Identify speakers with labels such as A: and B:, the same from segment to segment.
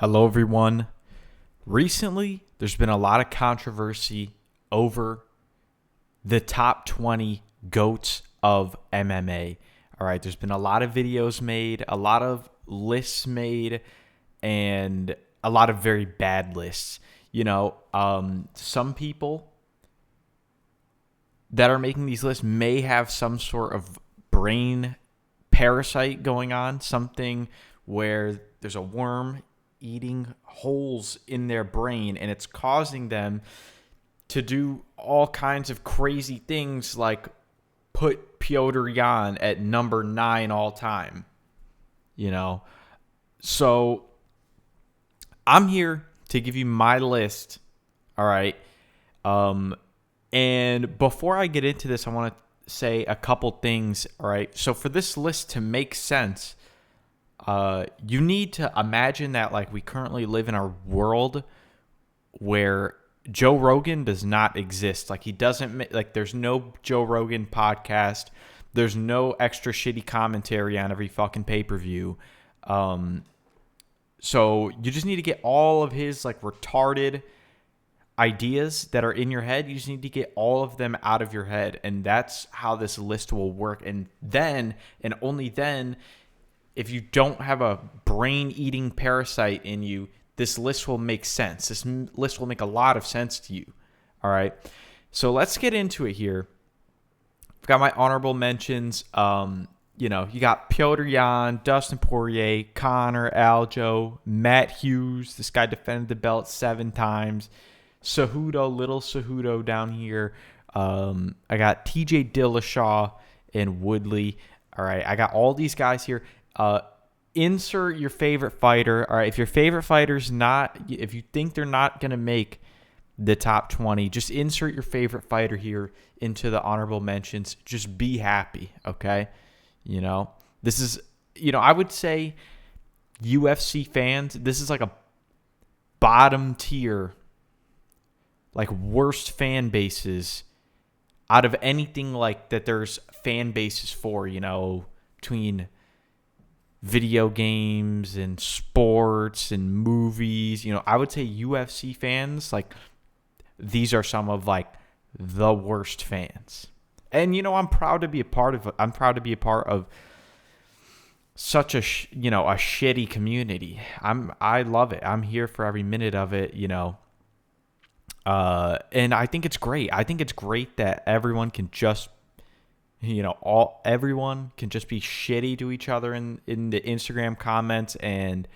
A: Hello, everyone. Recently, there's been a lot of controversy over the top 20 GOATs of MMA. All right, there's been a lot of videos made, a lot of lists made, and a lot of very bad lists. Some people that are making these lists may have some sort of brain parasite going on, something where there's a worm eating holes in their brain and it's causing them to do all kinds of crazy things like put Piotr Jan at number 9 all time. So I'm here to give you my list. All right. And before I get into this, I want to say a couple things. All right. So for this list to make sense, you need to imagine that like we currently live in a world where Joe Rogan does not exist. Like he doesn't like there's no Joe Rogan podcast. There's no extra shitty commentary on every fucking pay-per-view. So you just need to get all of his like retarded ideas that are in your head. You just need to get all of them out of your head. And that's how this list will work. And then, and only then, if you don't have a brain-eating parasite in you, this list will make sense. This list will make a lot of sense to you. All right. So let's get into it here. I've got my honorable mentions. You got Piotr Jan, Dustin Poirier, Conor, Aljo, Matt Hughes. This guy defended the belt 7 times. Cejudo, little Cejudo down here. I got TJ Dillashaw and Woodley. All right. I got all these guys here. Insert your favorite fighter. All right, if your favorite fighter's not, if you think they're not going to make the top 20, just insert your favorite fighter here into the honorable mentions. Just be happy, okay? This is, I would say UFC fans, this is like a bottom tier, like worst fan bases out of anything like that there's fan bases for, between video games and sports and movies. I would say UFC fans, like, these are some of like the worst fans. And I'm proud to be a part of such a shitty community. I love it. I'm here for every minute of it, and I think it's great. I think it's great that everyone can just everyone can just be shitty to each other in the Instagram comments and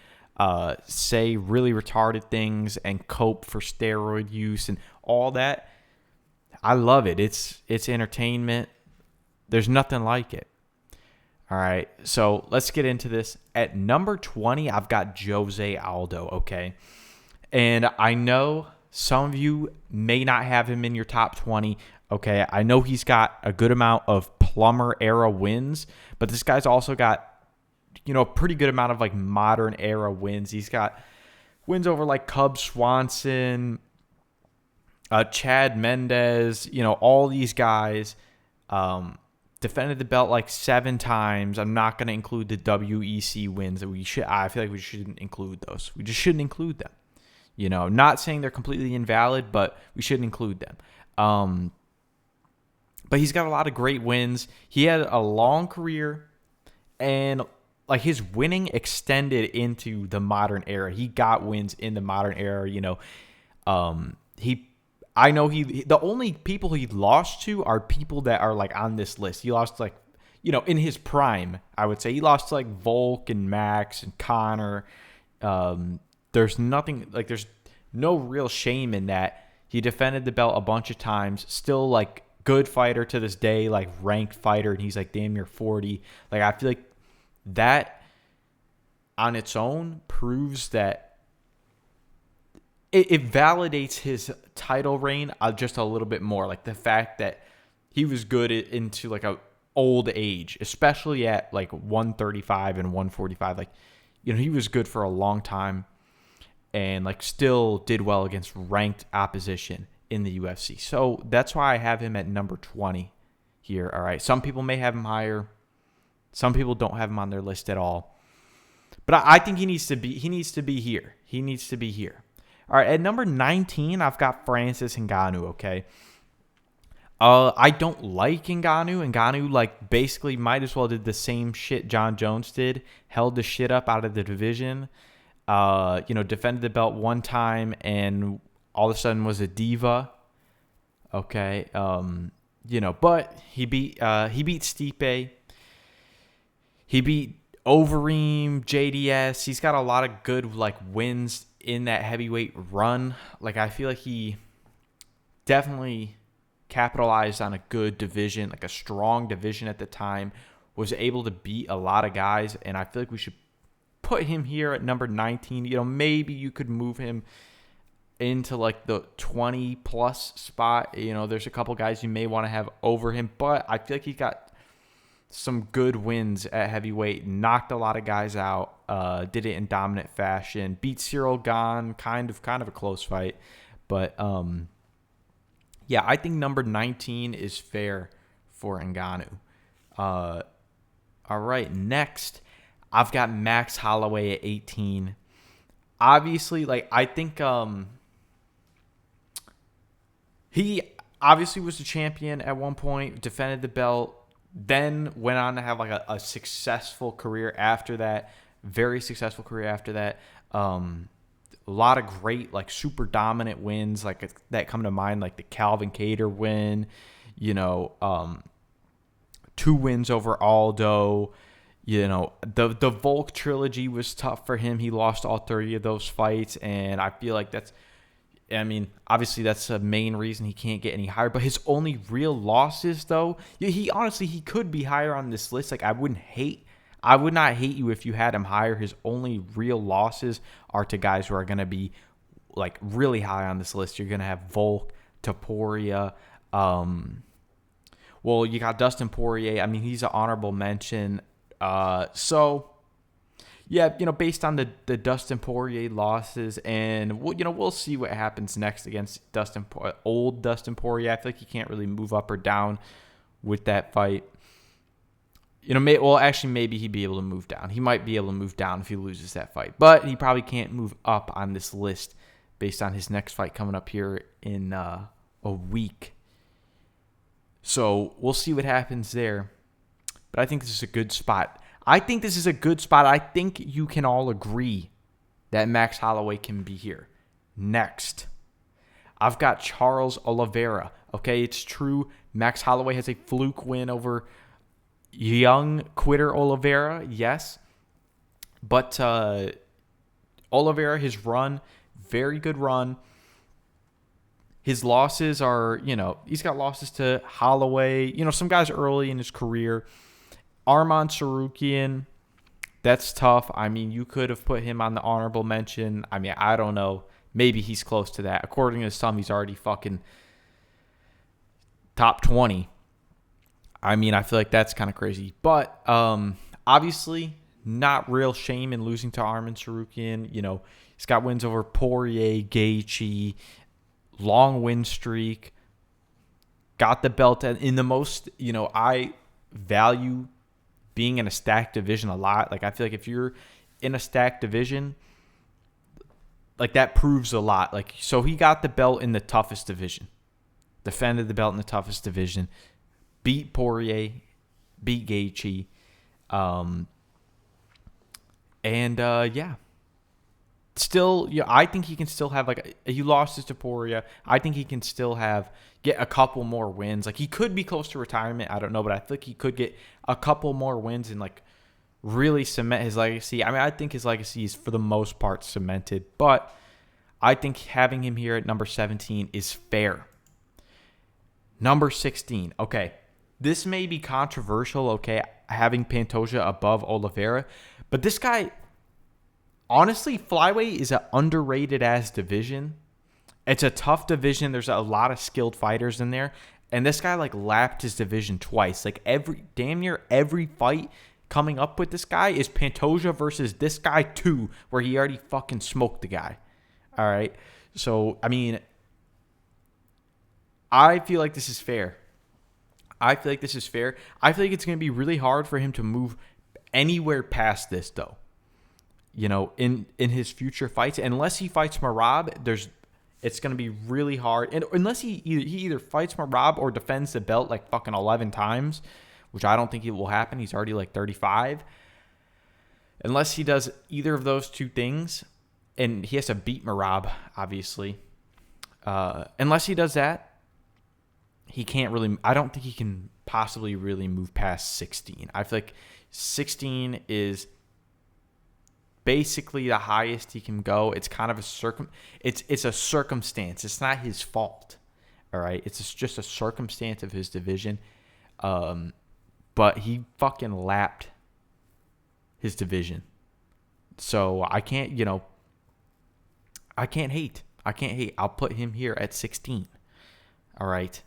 A: say really retarded things and cope for steroid use and all that. I love it. It's entertainment. There's nothing like it. All right, so let's get into this. At number 20, I've got Jose Aldo, okay? And I know some of you may not have him in your top 20. Okay, I know he's got a good amount of Plummer era wins, but this guy's also got, a pretty good amount of like modern era wins. He's got wins over like Cub Swanson, Chad Mendez, all these guys. Defended the belt like 7 times. I'm not going to include the WEC wins that I feel like we shouldn't include those. We just shouldn't include them. Not saying they're completely invalid, but we shouldn't include them. But he's got a lot of great wins. He had a long career, and like his winning extended into the modern era. He got wins in the modern era. The only people he lost to are people that are like on this list. He lost like, in his prime, I would say. He lost to like Volk and Max and Conor. There's no real shame in that. He defended the belt a bunch of times. Still like good fighter to this day, like ranked fighter, and he's like damn near 40. Like I feel like that on its own proves that it validates his title reign just a little bit more. Like the fact that he was good into like a old age, especially at like 135 and 145. Like, he was good for a long time and like still did well against ranked opposition in the UFC. So that's why I have him at number 20 here. All right. Some people may have him higher. Some people don't have him on their list at all. But I think he needs to be here. He needs to be here. All right, at number 19, I've got Francis Ngannou, okay? I don't like Ngannou. Ngannou, like, basically might as well did the same shit John Jones did. Held the shit up out of the division. Defended the belt one time and all of a sudden was a diva. Okay. But he beat Stipe. He beat Overeem, JDS. He's got a lot of good, like, wins in that heavyweight run. Like, I feel like he definitely capitalized on a good division, like a strong division at the time, was able to beat a lot of guys, and I feel like we should put him here at number 19. Maybe you could move him into like the 20 plus spot. There's a couple guys you may want to have over him, but I feel like he got some good wins at heavyweight, knocked a lot of guys out, did it in dominant fashion, beat Cyril Gane, kind of a close fight, but yeah, I think number 19 is fair for Ngannou. All right, next, I've got Max Holloway at 18. Obviously, like, I think he obviously was the champion at one point, defended the belt, then went on to have like a successful career after that, very successful career after that. A lot of great, like, super dominant wins, like that come to mind, like the Calvin Kattar win, 2 wins over Aldo. The Volk trilogy was tough for him. He lost all 30 of those fights, and I feel like obviously that's the main reason he can't get any higher. But his only real losses, though, he could be higher on this list. Like, I would not hate you if you had him higher. His only real losses are to guys who are going to be, like, really high on this list. You're going to have Volk, Topuria. You got Dustin Poirier. I mean, he's an honorable mention. Yeah, based on the Dustin Poirier losses, and we'll see what happens next against old Dustin Poirier. I feel like he can't really move up or down with that fight. Maybe he'd be able to move down. He might be able to move down if he loses that fight, but he probably can't move up on this list based on his next fight coming up here in a week. So we'll see what happens there. But I think this is a good spot. I think you can all agree that Max Holloway can be here. Next, I've got Charles Oliveira. Okay, it's true. Max Holloway has a fluke win over young quitter Oliveira, yes. But Oliveira, his run, very good run. His losses are, he's got losses to Holloway, some guys early in his career. Arman Tsarukyan, that's tough. I mean, you could have put him on the honorable mention. I mean, I don't know. Maybe he's close to that. According to some, he's already fucking top 20. I mean, I feel like that's kind of crazy. But obviously, not real shame in losing to Arman Tsarukyan. He's got wins over Poirier, Gaethje, long win streak. Got the belt in the most, I value being in a stacked division a lot. Like, I feel like if you're in a stacked division, like, that proves a lot. Like, so he got the belt in the toughest division, defended the belt in the toughest division, beat Poirier, beat Gaethje, yeah. Still, I think he can still have, like, he lost to Poirier. I think he can still get a couple more wins. Like, he could be close to retirement. I don't know, but I think he could get a couple more wins and, like, really cement his legacy. I mean, I think his legacy is for the most part cemented, but I think having him here at number 17 is fair. Number 16. Okay, this may be controversial, okay, having Pantoja above Oliveira, but this guy, honestly, flyweight is an underrated ass division. It's a tough division. There's a lot of skilled fighters in there. And this guy, like, lapped his division twice. Like, damn near every fight coming up with this guy is Pantoja versus this guy too, where he already fucking smoked the guy. All right. So, I mean, I feel like this is fair. I feel like it's going to be really hard for him to move anywhere past this, though. in his future fights. Unless he fights Marab, it's going to be really hard. And unless he either fights Marab or defends the belt like fucking 11 times, which I don't think it will happen. He's already like 35. Unless he does either of those two things, and he has to beat Marab, obviously. Unless he does that, he can't really. I don't think he can possibly really move past 16. I feel like 16 is basically the highest he can go. It's kind of it's a circumstance. It's not his fault. All right, it's just a circumstance of his division. But he fucking lapped his division. So I can't hate. I'll put him here at 16. All right.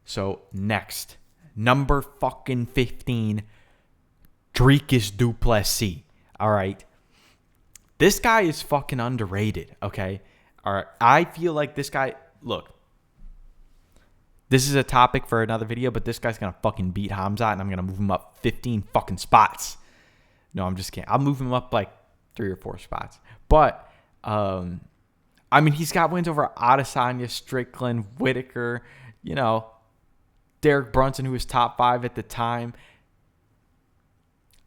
A: So next, number fucking 15, Dricus du Plessis. All right. This guy is fucking underrated, okay? All right. I feel like this guy, look, this is a topic for another video, but this guy's going to fucking beat Hamzat, and I'm going to move him up 15 fucking spots. No, I'm just kidding. I'll move him up like 3 or 4 spots. But, I mean, he's got wins over Adesanya, Strickland, Whitaker, Derek Brunson, who was top 5 at the time.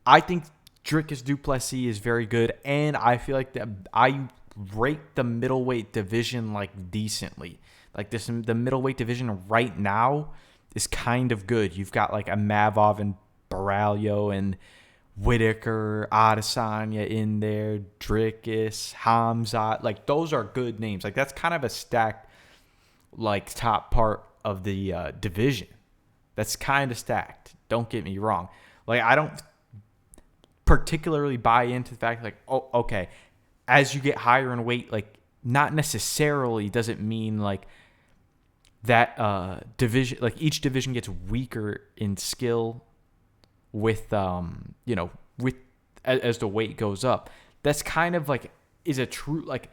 A: I think Dricus du Plessis is very good, and I feel like I rate the middleweight division like decently. Like the middleweight division right now is kind of good. You've got like a Mavov and Baralho and Whitaker, Adesanya in there, Dricus, Hamzat. Like those are good names. Like that's kind of a stacked like top part of the division. That's kind of stacked. Don't get me wrong. Like I don't particularly buy into the fact like, oh, okay, as you get higher in weight, like not necessarily does it mean like that division, like each division gets weaker in skill with with as the weight goes up. That's kind of like is a true like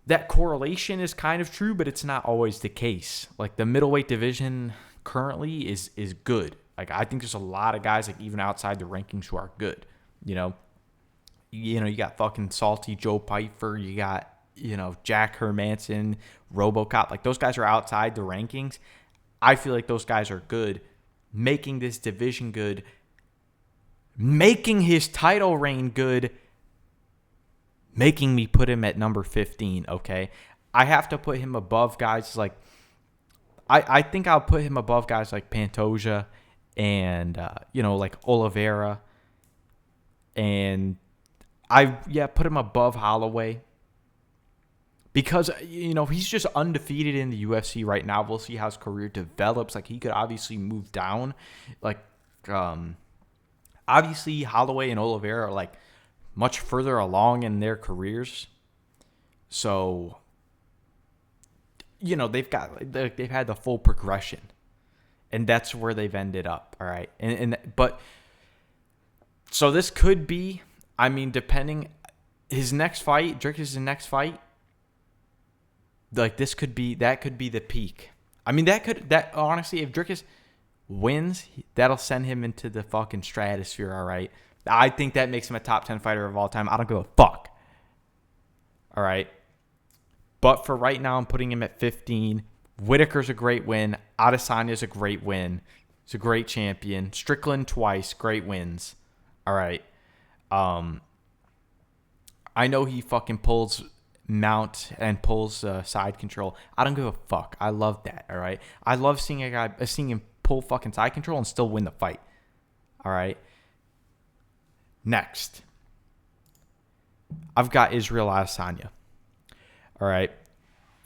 A: that correlation is kind of true, but it's not always the case. Like the middleweight division currently is good. Like I think there's a lot of guys like even outside the rankings who are good. You got fucking Salty Joe Pyfer, you got Jack Hermanson, RoboCop. Like those guys are outside the rankings. I feel like those guys are good, making this division good, making his title reign good, making me put him at number 15, okay? I have to put him above guys like I think I'll put him above guys like Pantoja and like Oliveira, and put him above Holloway because he's just undefeated in the UFC right now. We'll see how his career develops. Like he could obviously move down. Like obviously Holloway and Oliveira are like much further along in their careers, so they've had the full progression, and that's where they've ended up. All right, but so this could be, I mean, depending his next fight, Dricus' next fight, like that could be the peak. I mean, that honestly, if Dricus wins, that'll send him into the fucking stratosphere. All right, I think that makes him a top 10 fighter of all time. I don't give a fuck. All right. But for right now, I'm putting him at 15. Whitaker's a great win. Adesanya's a great win. He's a great champion. Strickland twice, great wins. All right. I know he fucking pulls mount and pulls side control. I don't give a fuck. I love that. All right. I love seeing him pull fucking side control and still win the fight. All right. Next, I've got Israel Adesanya. All right.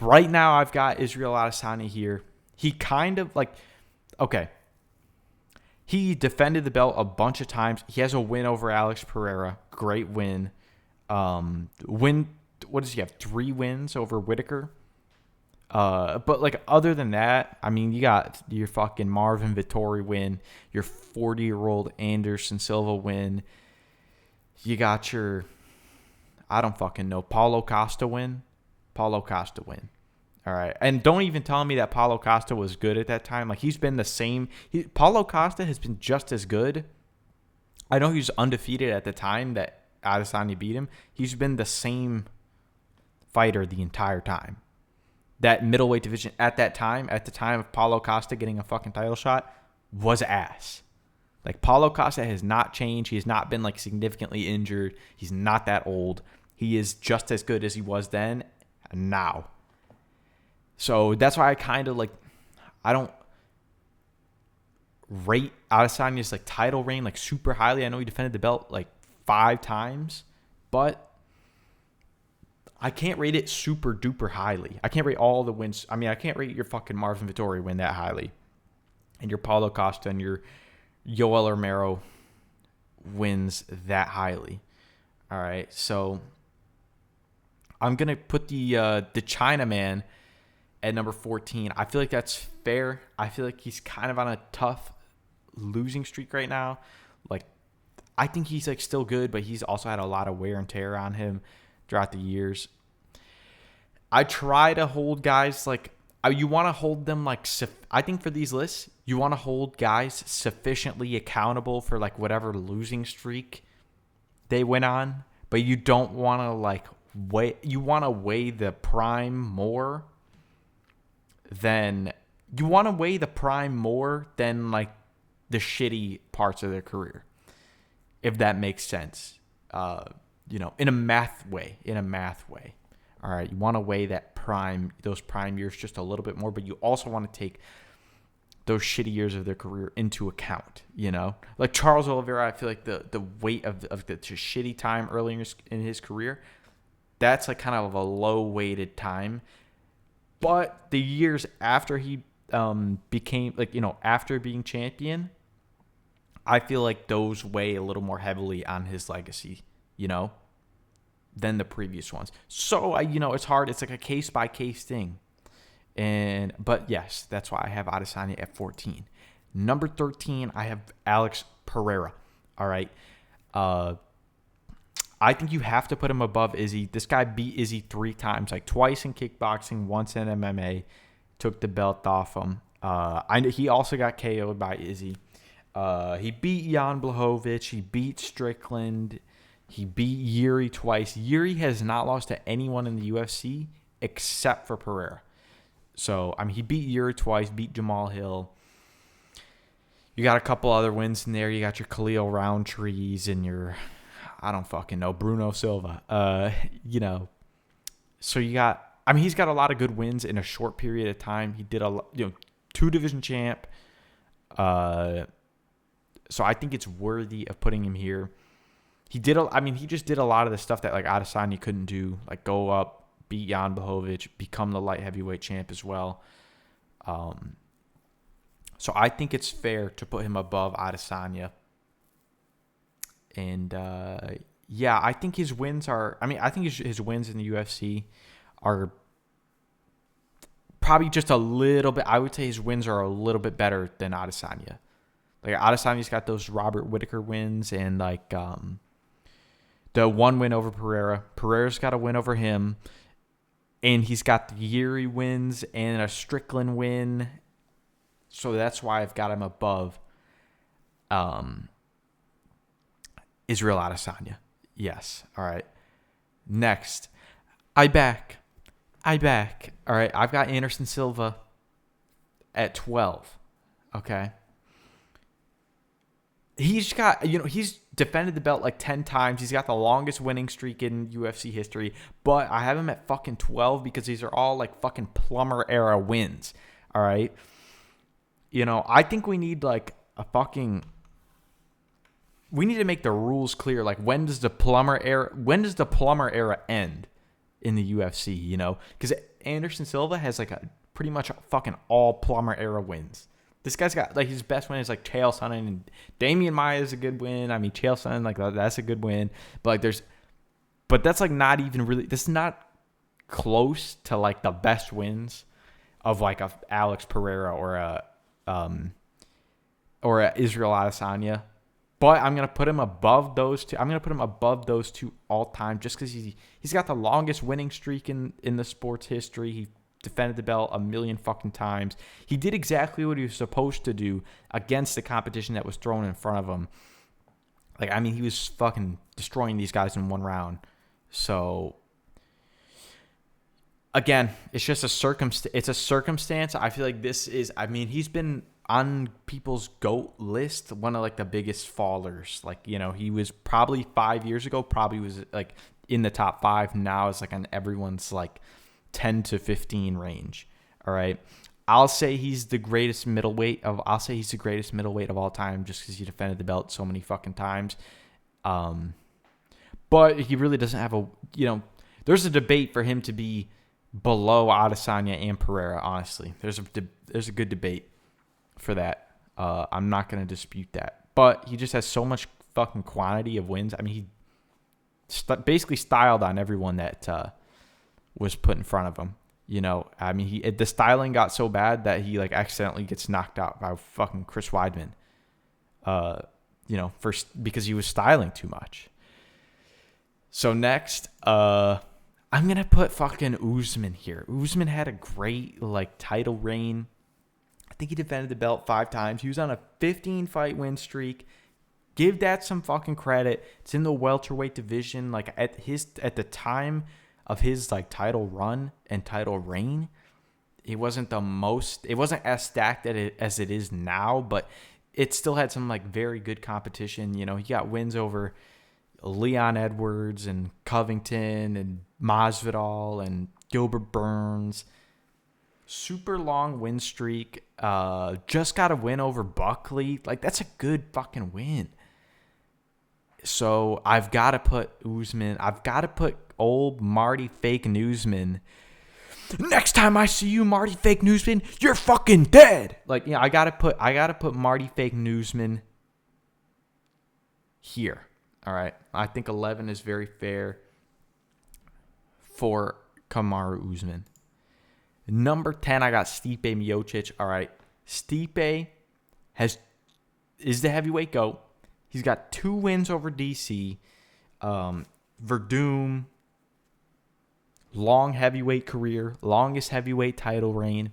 A: Right now, I've got Israel Adesanya here. He kind of like, okay. He defended the belt a bunch of times. He has a win over Alex Pereira. Great win. What does he have? 3 wins over Whitaker. But like other than that, I mean, you got your fucking Marvin Vettori win, your 40-year-old Anderson Silva win. You got your, I don't fucking know, Paulo Costa win. Paulo Costa win. All right. And don't even tell me that Paulo Costa was good at that time. Like he's been the same. Paulo Costa has been just as good. I know he was undefeated at the time that Adesanya beat him, he's been the same fighter the entire time. That middleweight division at the time of Paulo Costa getting a fucking title shot, was ass. Like, Paulo Costa has not changed. He has not been, like, significantly injured. He's not that old. He is just as good as he was then and now. So that's why I kind of, like, I don't rate Adesanya's, like, title reign, like, super highly. I know he defended the belt, like, 5 times, but I can't rate it super duper highly. I can't rate all the wins. I mean, I can't rate your fucking Marvin Vettori win that highly, and your Paulo Costa and your Yoel Romero wins that highly. All right, so I'm gonna put the Chinaman at number 14. I feel like that's fair. I feel like he's kind of on a tough losing streak right now. Like, I think he's, like, still good, but he's also had a lot of wear and tear on him throughout the years. I try to hold guys, like, you want to hold them, like, I think for these lists, you want to hold guys sufficiently accountable for, like, whatever losing streak they went on, but you don't want to, like, you want to weigh the prime more than like the shitty parts of their career, if that makes sense. In a math way. All right, you want to weigh those prime years just a little bit more, but you also want to take those shitty years of their career into account, Like Charles Oliveira, I feel like the weight of the shitty time early in his career, that's, like, kind of a low-weighted time. But the years after he became, like, after being champion, I feel like those weigh a little more heavily on his legacy, than the previous ones. So, it's hard. It's like a case-by-case thing. But yes, that's why I have Adesanya at 14. Number 13, I have Alex Pereira. All right. I think you have to put him above Izzy. This guy beat Izzy 3 times, like twice in kickboxing, once in MMA. Took the belt off him. He also got KO'd by Izzy. He beat Jan Blachowicz. He beat Strickland. He beat Yuri twice. Yuri has not lost to anyone in the UFC except for Pereira. So, he beat Yuri twice, beat Jamal Hill. You got a couple other wins in there. You got your Khalil Roundtrees and your, I don't fucking know, Bruno Silva. So you got, he's got a lot of good wins in a short period of time. He did 2-division champ. So I think it's worthy of putting him here. He just did a lot of the stuff that, like, Adesanya couldn't do, like go up, beat Jan Blachowicz, become the light heavyweight champ as well. So I think it's fair to put him above Adesanya. And I think his wins are. I think his wins in the UFC are probably just a little bit. I would say his wins are a little bit better than Adesanya. Like, Adesanya's got those Robert Whittaker wins and, like, the one win over Pereira. Pereira's got a win over him. And he's got the Yuri wins and a Strickland win. So that's why I've got him above Israel Adesanya. Yes. All right. Next. I back. All right. I've got Anderson Silva at 12. Okay. He's got, he's defended the belt like 10 times. He's got the longest winning streak in UFC history. But I have him at fucking 12 because these are all, like, fucking Plummer era wins. All right. I think we need, like, we need to make the rules clear. Like, when does the Plummer era end in the UFC, Because Anderson Silva has, like, a pretty much fucking all Plummer era wins. This guy's got, like, his best win is, like, Chael Sonnen, and Damian Maia is a good win. Chael Sonnen, like, that's a good win. But, like, but that's, like, not even really, this is not close to, like, the best wins of, like, a Alex Pereira or a Israel Adesanya. But I'm going to put him above those two. I'm going to put him above those two all time just because he's got the longest winning streak in the sport's history. He defended the belt a million fucking times. He did exactly what he was supposed to do against the competition that was thrown in front of him. Like, I mean, he was fucking destroying these guys in one round. So again, it's just a circumstance. I feel like this is. I mean, he's been on people's GOAT list, one of like the biggest fallers. Like, you know, he was probably 5 years ago, probably was like in the top five. Now it's like on everyone's like 10 to 15 range. All right. I'll say he's the greatest middleweight of all time just because he defended the belt so many fucking times. But he really doesn't have there's a debate for him to be below Adesanya and Pereira, honestly. There's a good debate for that. I'm not going to dispute that. But he just has so much fucking quantity of wins. I mean, he basically styled on everyone that was put in front of him. You know, I mean, the styling got so bad that he like accidentally gets knocked out by fucking Chris Weidman. Because he was styling too much. So next, I'm gonna put fucking Usman here. Usman had a great like title reign. I think he defended the belt 5 times. He was on a 15-fight win streak. Give that some fucking credit. It's in the welterweight division. Like at the time of his like title run and title reign, it wasn't as stacked as it is now, but it still had some like very good competition. You know, he got wins over Leon Edwards and Covington and Masvidal and Gilbert Burns. Super long win streak. Just got a win over Buckley. Like, that's a good fucking win. So I've got to put Usman. I've got to put old Marty Fake Newsman. Next time I see you, Marty Fake Newsman, you're fucking dead. Like, I gotta put Marty Fake Newsman here. All right. I think 11 is very fair for Kamaru Usman. Number 10, I got Stipe Miocic. All right. Stipe is the heavyweight GOAT. He's got 2 wins over DC. Verdum, long heavyweight career, longest heavyweight title reign.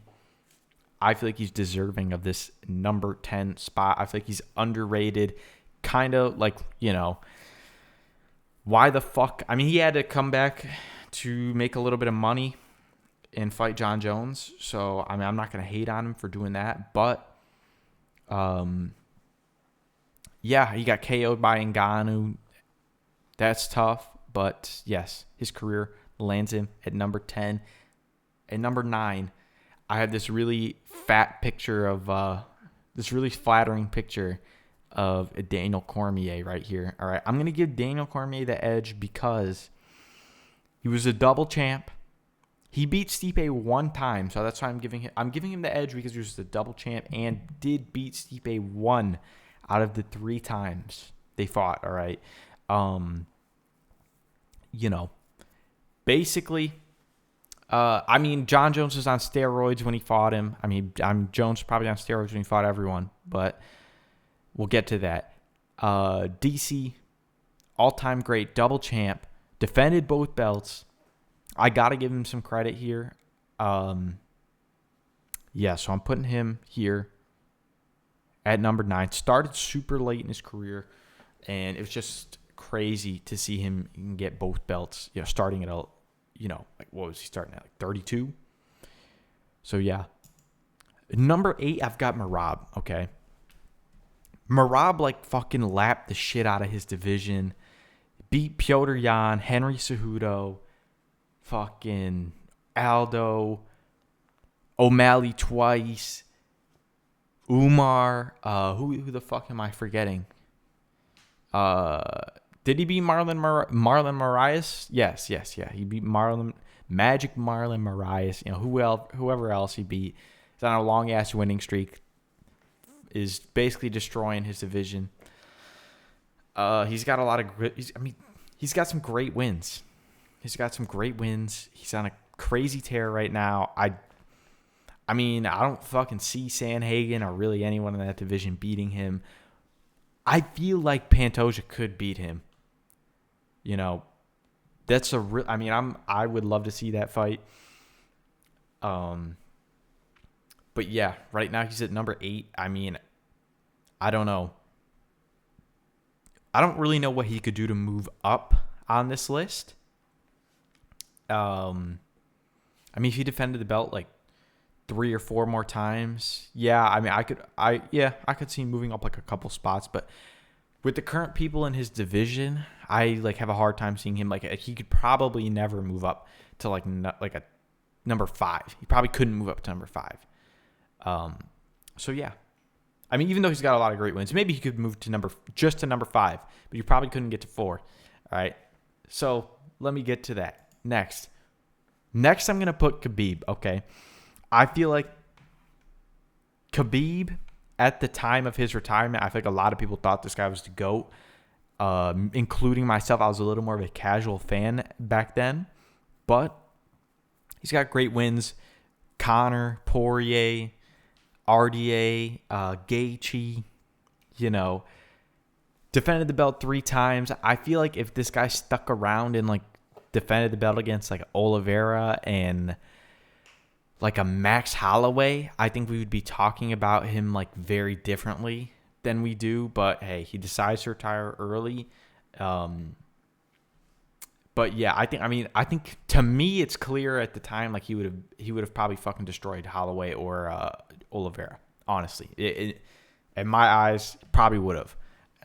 A: I feel like he's deserving of this number 10 spot. I feel like he's underrated. Kind of like, why the fuck? I mean, he had to come back to make a little bit of money and fight John Jones. So, I mean, I'm not going to hate on him for doing that. But, yeah, he got KO'd by Ngannou. That's tough. But, yes, his career lands him at number 10. At number 9, I have this really fat picture of, this really flattering picture of Daniel Cormier right here. All right, I'm going to give Daniel Cormier the edge because he was a double champ. He beat Stipe 1 time, so that's why I'm giving him the edge because he was the double champ and did beat Stipe 1 out of the 3 times they fought, all right? Basically, I mean, John Jones was on steroids when he fought him. I mean, Jones was probably on steroids when he fought everyone, but we'll get to that. DC, all-time great, double champ, defended both belts. I got to give him some credit here. So I'm putting him here at number 9. Started super late in his career, and it was just crazy to see him get both belts, starting at what was he starting at, like 32? So, yeah. Number 8, I've got Merab, okay? Merab, like, fucking lapped the shit out of his division. Beat Piotr Jan, Henry Cejudo, fucking Aldo, O'Malley twice, Umar. Who the fuck am I forgetting? Did he beat Marlon Moraes? Yes. He beat Magic Marlon Moraes. Whoever else he beat. He's on a long-ass winning streak. Is basically destroying his division. He's got a lot of he's got some great wins. He's on a crazy tear right now. I don't fucking see Sanhagen or really anyone in that division beating him. I feel like Pantoja could beat him. That's I would love to see that fight. But yeah, right now he's at number 8. I mean, I don't know. I don't really know what he could do to move up on this list. I mean, if he defended the belt like 3 or 4 more times, yeah. I mean, I could see him moving up like a couple spots. But with the current people in his division, I like have a hard time seeing him like he could probably never move up to like a number 5. He probably couldn't move up to number 5. So yeah. I mean, even though he's got a lot of great wins, maybe he could move to number 5, but you probably couldn't get to 4. All right. So let me get to that next. Next, I'm gonna put Khabib. Okay. I feel like Khabib at the time of his retirement, I feel like a lot of people thought this guy was the GOAT, including myself. I was a little more of a casual fan back then, but he's got great wins. Conor, Poirier, RDA, Gaethje, defended the belt 3 times. I feel like if this guy stuck around and like defended the belt against like Oliveira and like a Max Holloway, I think we would be talking about him like very differently than we do. But hey, he decides to retire early. But yeah, I think to me it's clear at the time like he would have probably fucking destroyed Holloway or Oliveira. Honestly, in my eyes, probably would have.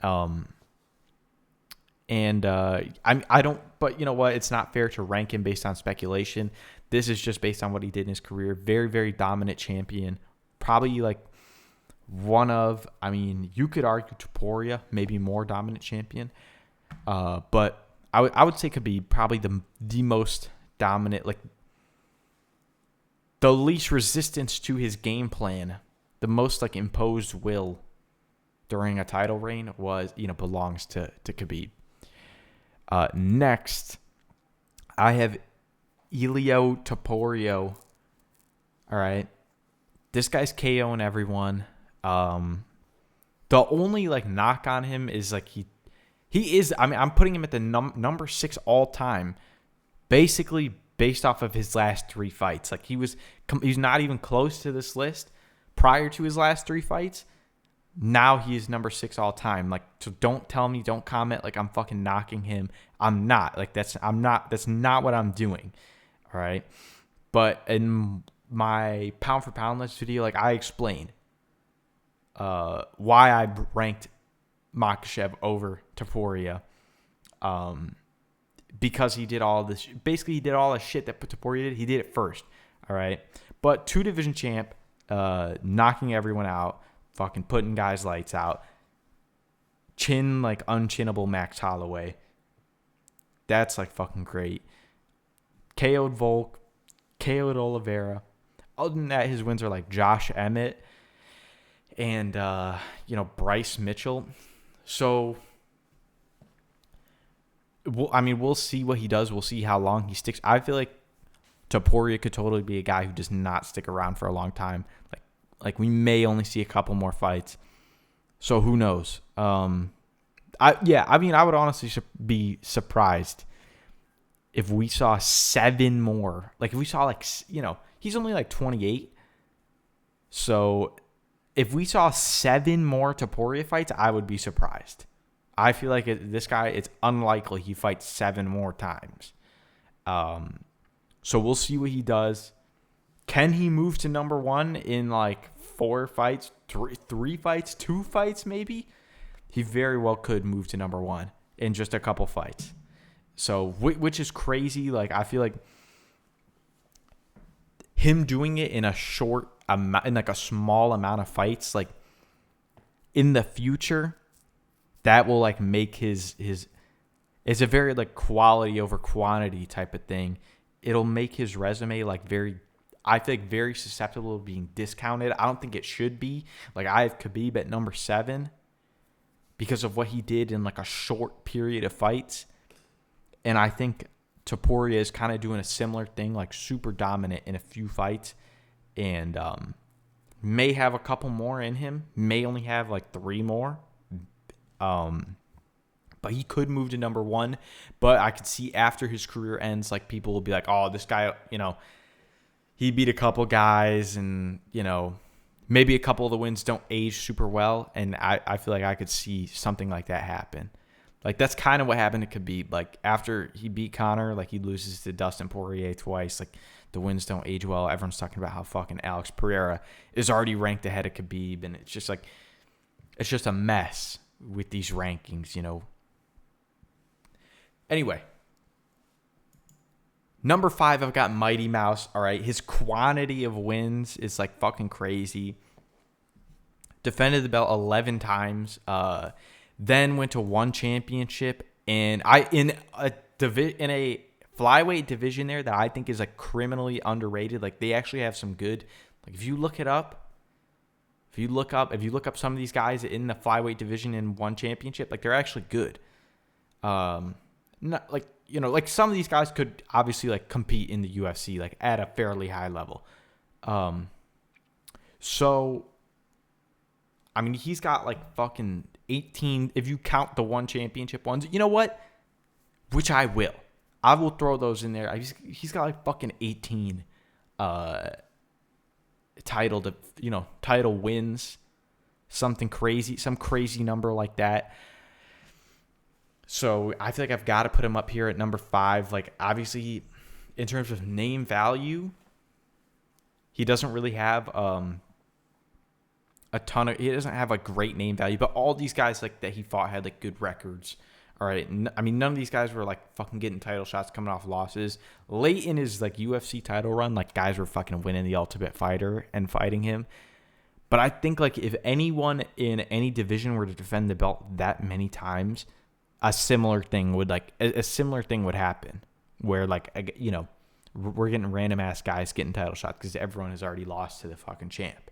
A: I don't. But you know what? It's not fair to rank him based on speculation. This is just based on what he did in his career. Very, very dominant champion. Probably like one of. I mean, you could argue Topuria, maybe more dominant champion. But I would say Khabib probably the most dominant, like the least resistance to his game plan, the most like imposed will during a title reign belongs to Khabib. Next, I have Ilia Topuria. All right, this guy's KOing everyone. The only like knock on him is like he is. I mean, I'm putting him at the number 6 all time, basically based off of his last 3 fights. Like he's not even close to this list prior to his last 3 fights. Now he is number 6 all time. Like, so don't comment like I'm fucking knocking him. I'm not. Like that's not what I'm doing. All right. But in my pound for pound list video, like I explained why I ranked Makhachev over Topuria. Because he did all this. Basically, he did all the shit that Topuria did. He did it first. All right. But 2 division champ, knocking everyone out. Fucking putting guys' lights out. Chin like unchinnable Max Holloway. That's like fucking great. KO'd Volk. KO'd Oliveira. Other than that, his wins are like Josh Emmett and Bryce Mitchell. So we'll see what he does. We'll see how long he sticks. I feel like Topuria could totally be a guy who does not stick around for a long time. Like we may only see a couple more fights. So who knows? I would honestly be surprised if we saw 7 more. Like if we saw he's only like 28. So if we saw 7 more Topuria fights, I would be surprised. I feel like this guy, it's unlikely he fights 7 more times. So we'll see what he does. Can he move to number 1 in like 4 fights, 3 fights, 2 fights maybe? He very well could move to number 1 in just a couple fights. So, which is crazy. Like, I feel like him doing it in a short amount, in like a small amount of fights, like in the future, that will like make his it's a very like quality over quantity type of thing. It'll make his resume like very susceptible to being discounted. I don't think it should be. Like I have Khabib at number 7 because of what he did in like a short period of fights. And I think Topuria is kind of doing a similar thing, like super dominant in a few fights, and may have a couple more in him, may only have like 3 more. But he could move to number 1. But I could see after his career ends, like people will be like, oh, this guy, he beat a couple guys and, maybe a couple of the wins don't age super well. And I feel like I could see something like that happen. Like, that's kind of what happened to Khabib. Like, after he beat Conor, like, he loses to Dustin Poirier twice. Like, the wins don't age well. Everyone's talking about how fucking Alex Pereira is already ranked ahead of Khabib. And it's just, like, it's just a mess with these rankings, you know. Anyway. Number 5, I've got Mighty Mouse. All right. His quantity of wins is, like, fucking crazy. Defended the belt 11 times. Then went to one championship, and in a flyweight division there that I think is like criminally underrated. Like, they actually have some good. Like, if you look up some of these guys in the flyweight division in one championship, like, they're actually good. Not like, you know, like, some of these guys could obviously like compete in the UFC like at a fairly high level. So I mean, he's got like fucking 18, if you count the one championship ones. You know what? Which I will. I will throw those in there. He's got like fucking 18 title wins. Something crazy, some crazy number like that. So I feel like I've got to put him up here at number 5. Like, obviously, in terms of name value, he doesn't really have he doesn't have a great name value, but all these guys like that he fought had like good records. All right. I mean, none of these guys were like fucking getting title shots coming off losses. Late in his like UFC title run, like, guys were fucking winning the Ultimate Fighter and fighting him. But I think like if anyone in any division were to defend the belt that many times, a similar thing would happen where, like, you know, we're getting random ass guys getting title shots because everyone has already lost to the fucking champ.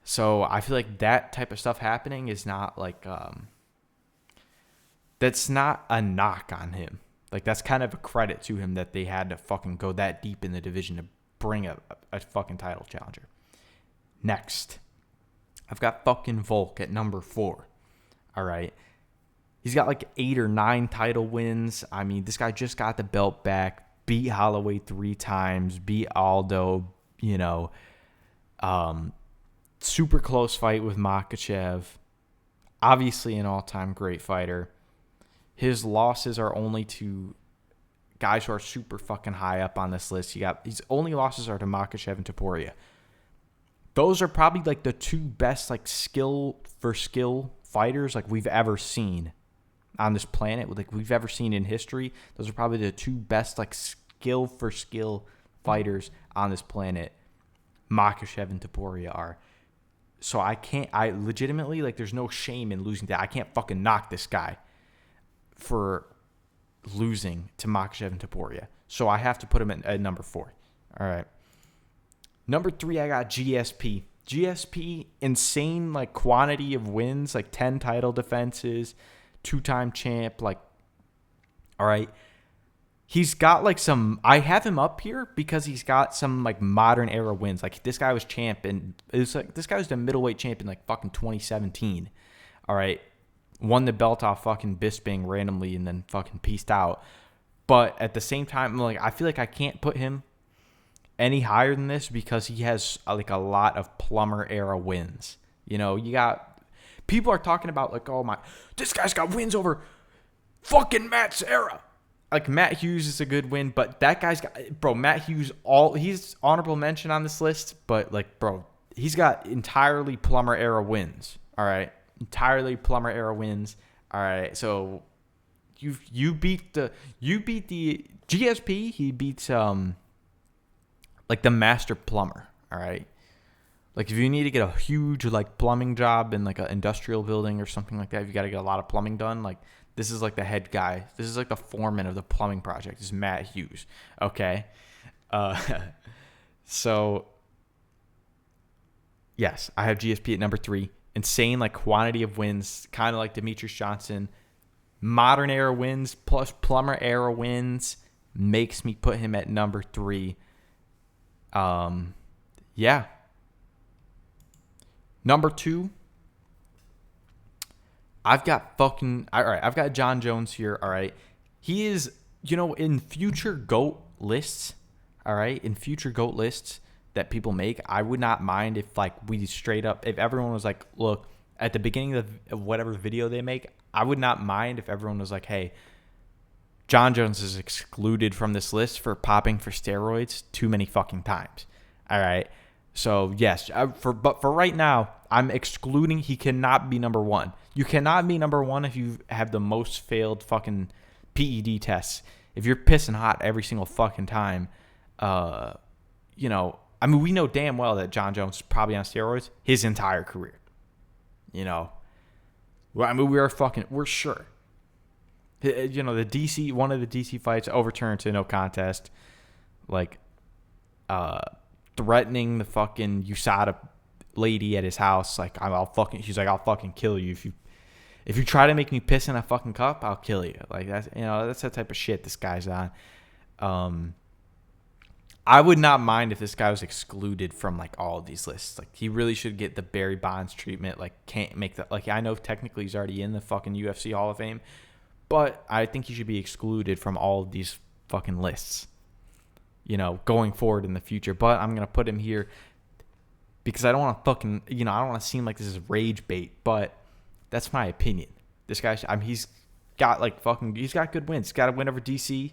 A: So I feel like that type of stuff happening is not like, that's not a knock on him. Like, that's kind of a credit to him that they had to fucking go that deep in the division to bring a fucking title challenger. Next, I've got fucking Volk at number 4. All right. He's got like 8 or 9 title wins. I mean, this guy just got the belt back, beat Holloway 3 times, beat Aldo, you know, super close fight with Makhachev. Obviously an all-time great fighter. His losses are only to guys who are super fucking high up on this list. His only losses are to Makhachev and Topuria. Those are probably like the 2 best like skill for skill fighters like we've ever seen on this planet, like we've ever seen in history. Those are probably the 2 best like skill for skill fighters on this planet. Makhachev and Topuria are. So I legitimately, like, there's no shame in losing that. I can't fucking knock this guy for losing to Makhachev and Topuria. So I have to put him at number 4. All right. Number 3, I got GSP. GSP, insane, like, quantity of wins, like 10 title defenses, 2-time champ, like, all right. He's got like I have him up here because he's got some like modern era wins. Like, this guy was champ, and this guy was the middleweight champ in like fucking 2017. All right. Won the belt off fucking Bisping randomly and then fucking peaced out. But at the same time, like, I feel like I can't put him any higher than this because he has like a lot of Plummer era wins. You know, you got people are talking about like, oh my, this guy's got wins over fucking Matt Serra. Like, Matt Hughes is a good win, but that guy's got, bro, Matt Hughes, he's honorable mention on this list, but like, bro, he's got entirely Plummer era wins. All right. Entirely Plummer era wins. All right. So you beat the GSP. He beats, like, the master plumber. All right. Like, if you need to get a huge like plumbing job in like an industrial building or something like that, if you got to get a lot of plumbing done, like, this is like the head guy. This is like the foreman of the plumbing project. This is Matt Hughes. Okay. So, yes, I have GSP at number 3. Insane, like, quantity of wins, kind of like Demetrius Johnson. Modern era wins plus Plummer era wins makes me put him at number 3. Yeah. Number 2. I've got John Jones here, all right? He is, you know, in future GOAT lists, all right? In future GOAT lists that people make, I would not mind if, like, we straight up, if everyone was like, look, at the beginning of whatever video they make, I would not mind if everyone was like, hey, John Jones is excluded from this list for popping for steroids too many fucking times. All right. So yes, but for right now, I'm excluding. He cannot be number one. You cannot be number one if you have the most failed fucking PED tests. If you're pissing hot every single fucking time, you know, I mean, we know damn well that John Jones is probably on steroids his entire career. You know, well, I mean, we're sure. You know, one of the DC fights overturned to no contest, like, threatening the fucking USADA lady at his house, like, she's like, I'll fucking kill you if you try to make me piss in a fucking cup, I'll kill you. Like, that's, you know, that's the type of shit this guy's on. I would not mind if this guy was excluded from like all of these lists. Like, he really should get the Barry Bonds treatment. Like, can't make that. Like, I know technically he's already in the fucking UFC Hall of Fame, but I think he should be excluded from all of these fucking lists, you know, going forward in the future. But I'm going to put him here because I don't want to fucking, you know, I don't want to seem like this is rage bait, but that's my opinion. This guy, I mean, he's got good wins. He's got a win over DC,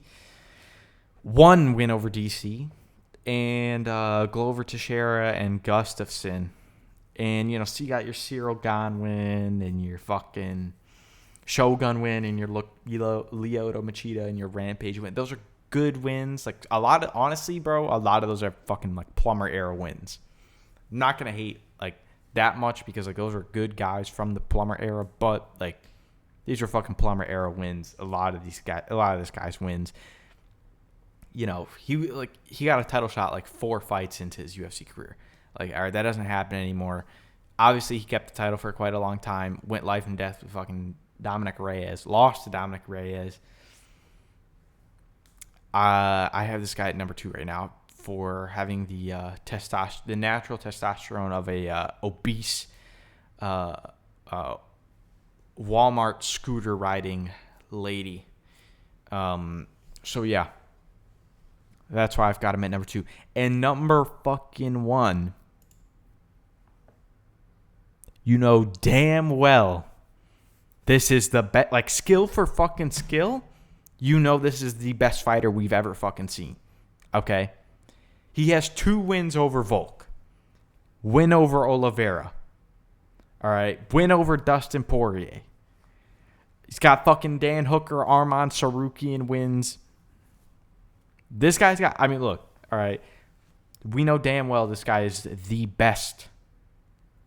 A: one win over DC, and Glover Teixeira and Gustafsson. And, you know, so you got your Cyril Gane win and your fucking Shogun win and your Lyoto Machida and your Rampage win. Those are good wins. Like, honestly, bro, a lot of those are fucking like Plummer era wins. I'm not going to hate like that much because like those are good guys from the Plummer era, but like these are fucking Plummer era wins. A lot of this guy's wins. You know, he got a title shot like 4 fights into his UFC career. Like, all right, that doesn't happen anymore. Obviously, he kept the title for quite a long time. Went life and death with fucking Dominic Reyes. Lost to Dominic Reyes. I have this guy at number 2 right now for having the natural testosterone of a obese Walmart scooter riding lady. So yeah, that's why I've got him at number 2. And number fucking 1, you know damn well this is the best, like, skill for fucking skill. You know this is the best fighter we've ever fucking seen. Okay? He has 2 wins over Volk. Win over Oliveira. All right? Win over Dustin Poirier. He's got fucking Dan Hooker, Arman Sarukian wins. This guy's got, I mean, look, all right. We know damn well this guy is the best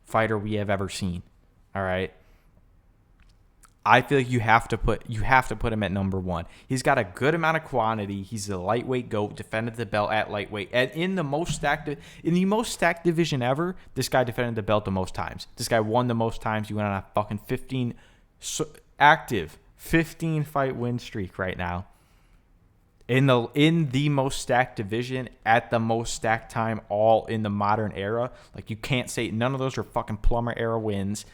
A: fighter we have ever seen. All right? I feel like you have to put him at number 1. He's got a good amount of quantity. He's a lightweight GOAT, defended the belt at lightweight. And in the most stacked division ever, this guy defended the belt the most times. This guy won the most times. He went on a fucking 15 fight win streak right now. In the most stacked division at the most stacked time, all in the modern era. Like, you can't say none of those are fucking Plummer era wins.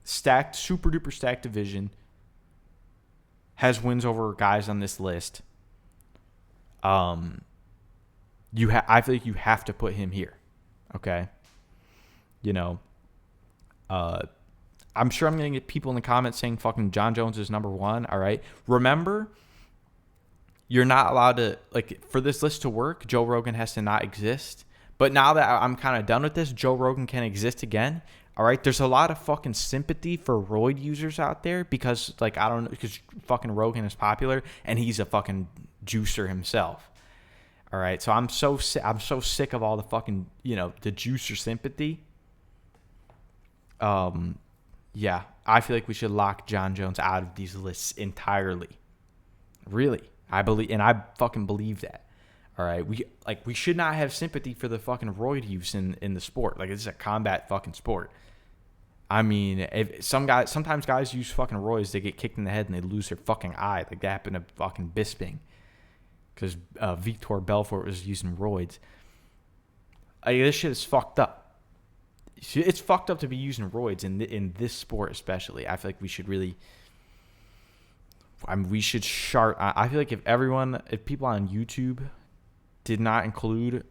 A: Stacked, super duper stacked division, has wins over guys on this list. I feel like you have to put him here. Okay, you know, I'm sure I'm gonna get people in the comments saying fucking John Jones is number 1. All right, remember, you're not allowed to, like, for this list to work, Joe Rogan has to not exist. But now that I'm kind of done with this, Joe Rogan can exist again. All right, there's a lot of fucking sympathy for roid users out there because, like, I don't know, because fucking Rogan is popular and he's a fucking juicer himself. All right, so I'm so sick of all the fucking, you know, the juicer sympathy. Yeah, I feel like we should lock John Jones out of these lists entirely. Really, I fucking believe that. All right, we should not have sympathy for the fucking roid use in the sport. Like, it's a combat fucking sport. I mean, if sometimes guys use fucking roids, they get kicked in the head and they lose their fucking eye. Like, that happened to fucking Bisping because Vitor Belfort was using roids. Like, this shit is fucked up. It's fucked up to be using roids in this sport, especially. I feel like we should really. I mean, we should I feel like if people on YouTube did not include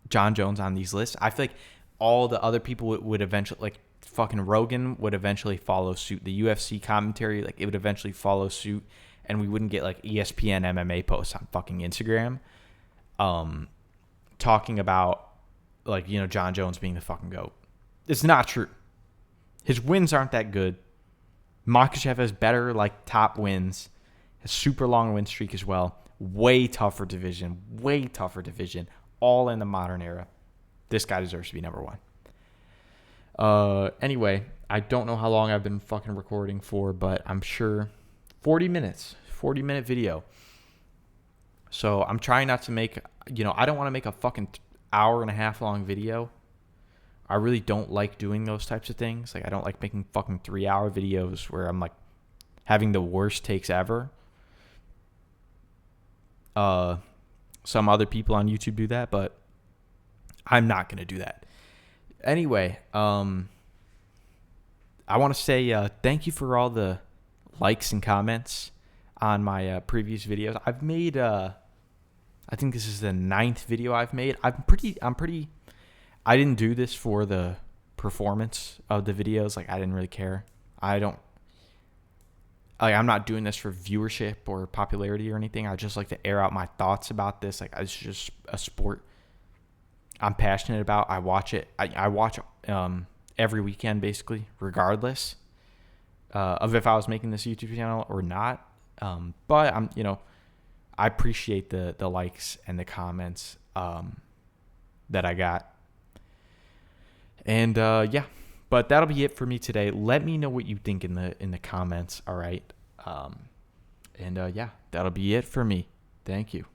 A: John Jones on these lists, I feel like all the other people would eventually, like, fucking Rogan would eventually follow suit. The UFC commentary, like, it would eventually follow suit, and we wouldn't get like ESPN MMA posts on fucking Instagram, talking about, like, you know, John Jones being the fucking GOAT. It's not true. His wins aren't that good. Makhachev has better, like, top wins. Has super long win streak as well. Way tougher division. All in the modern era. This guy deserves to be number one. Anyway, I don't know how long I've been fucking recording for, but I'm sure 40 minutes. 40-minute video. So I'm trying not to make, you know, I don't want to make a fucking hour and a half long video. I really don't like doing those types of things. Like, I don't like making fucking 3-hour videos where I'm like having the worst takes ever. Some other people on YouTube do that, but I'm not going to do that. Anyway, I want to say thank you for all the likes and comments on my previous videos. I've made, I think this is the 9th video I've made. I didn't do this for the performance of the videos. Like, I didn't really care. I'm not doing this for viewership or popularity or anything. I just like to air out my thoughts about this. Like, it's just a sport I'm passionate about. I watch it. I watch every weekend, basically, regardless of if I was making this YouTube channel or not. But I'm, you know, I appreciate the likes and the comments that I got. And yeah, but that'll be it for me today. Let me know what you think in the comments. All right. And yeah, that'll be it for me. Thank you.